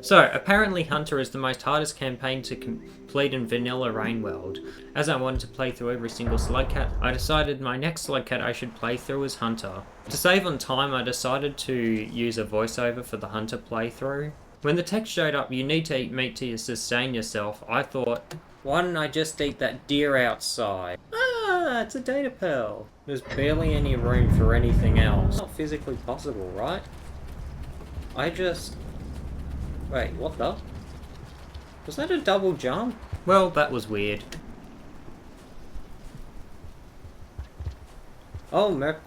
So, apparently Hunter is the most hardest campaign to complete in vanilla Rainworld. As I wanted to play through every single Slugcat, I decided my next Slugcat I should play through as Hunter. To save on time, I decided to use a voiceover for the Hunter playthrough. When the text showed up, you need to eat meat to sustain yourself, I thought, why don't I just eat that deer outside? Ah, it's a data pearl. There's barely any room for anything else. It's not physically possible, right? Wait, what the? Was that a double jump? Well, that was weird. Oh, merp.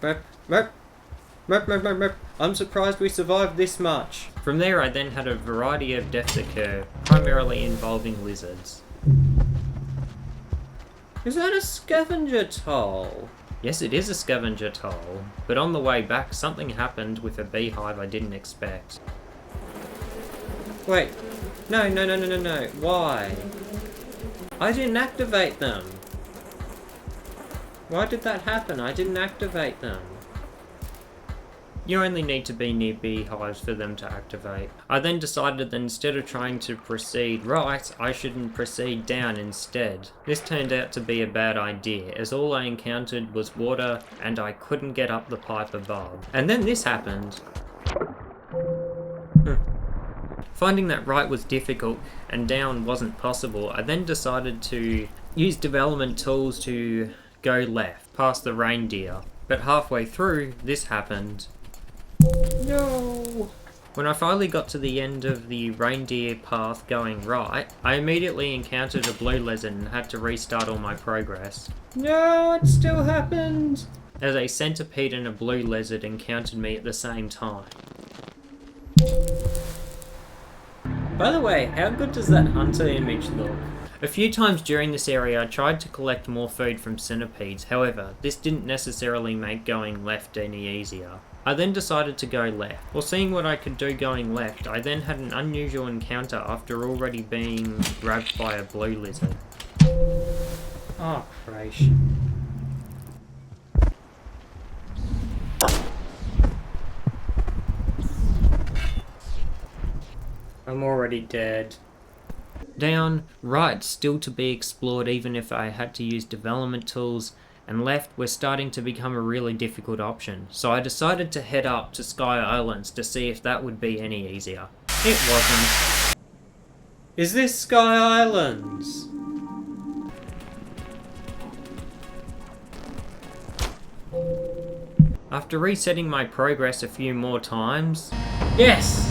I'm surprised we survived this much. From there, I then had a variety of deaths occur, primarily involving lizards. Is that a scavenger toll? Yes, it is a scavenger toll, but on the way back, something happened with a beehive I didn't expect. Wait, no, why? I didn't activate them. Why did that happen? I didn't activate them. You only need to be near beehives for them to activate. I then decided that instead of trying to proceed right, I should proceed down instead. This turned out to be a bad idea, as all I encountered was water and I couldn't get up the pipe above. And then this happened. Finding that right was difficult and down wasn't possible, I then decided to use development tools to go left, past the reindeer. But halfway through, this happened. No! When I finally got to the end of the reindeer path going right, I immediately encountered a blue lizard and had to restart all my progress. No, it still happened! As a centipede and a blue lizard encountered me at the same time. By the way, how good does that hunter image look? A few times during this area I tried to collect more food from centipedes, however, this didn't necessarily make going left any easier. I then decided to go left. While seeing what I could do going left, I then had an unusual encounter after already being grabbed by a blue lizard. Oh, creation. I'm already dead. Down, right, still to be explored even if I had to use development tools, and left were starting to become a really difficult option, so I decided to head up to Sky Islands to see if that would be any easier. It wasn't. Is this Sky Islands? After resetting my progress a few more times... Yes!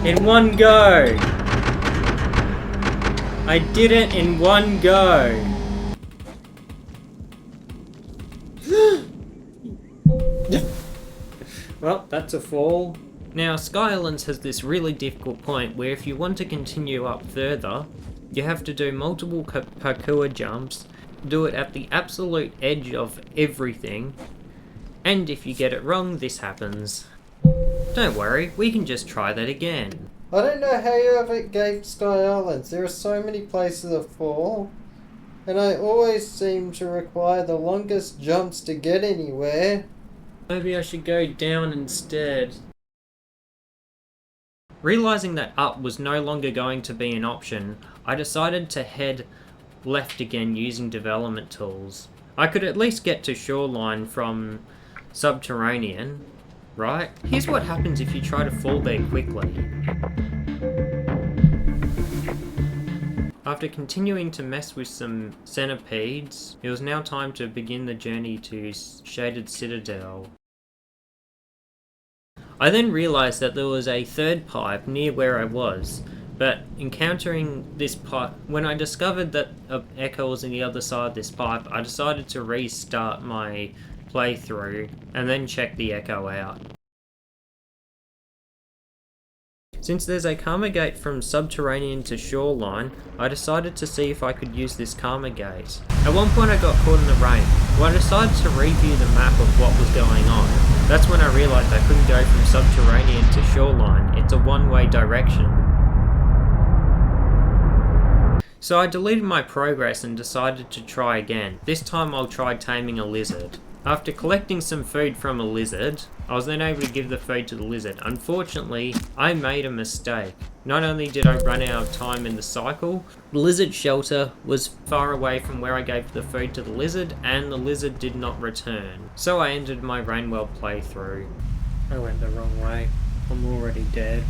In one go! I did it in one go! Well, that's a fall. Now, Sky Islands has this really difficult point where if you want to continue up further, you have to do multiple parkour jumps, do it at the absolute edge of everything, and if you get it wrong, this happens. Don't worry, we can just try that again. I don't know how you ever gave Sky Islands. There are so many places to fall, and I always seem to require the longest jumps to get anywhere. Maybe I should go down instead. Realising that up was no longer going to be an option, I decided to head left again using development tools. I could at least get to shoreline from subterranean, right? Here's what happens if you try to fall there quickly. After continuing to mess with some centipedes, it was now time to begin the journey to Shaded Citadel. I then realised that there was a third pipe near where I was, but encountering this pipe, when I discovered that an echo was on the other side of this pipe, I decided to restart my playthrough and then check the echo out. Since there's a Karma Gate from subterranean to shoreline, I decided to see if I could use this Karma Gate. At one point I got caught in the rain. When I decided to review the map of what was going on, that's when I realised I couldn't go from subterranean to shoreline. It's a one-way direction. So I deleted my progress and decided to try again. This time I'll try taming a lizard. After collecting some food from a lizard, I was then able to give the food to the lizard. Unfortunately, I made a mistake. Not only did I run out of time in the cycle, the lizard shelter was far away from where I gave the food to the lizard, and the lizard did not return. So I ended my Rainworld playthrough. I went the wrong way. I'm already dead.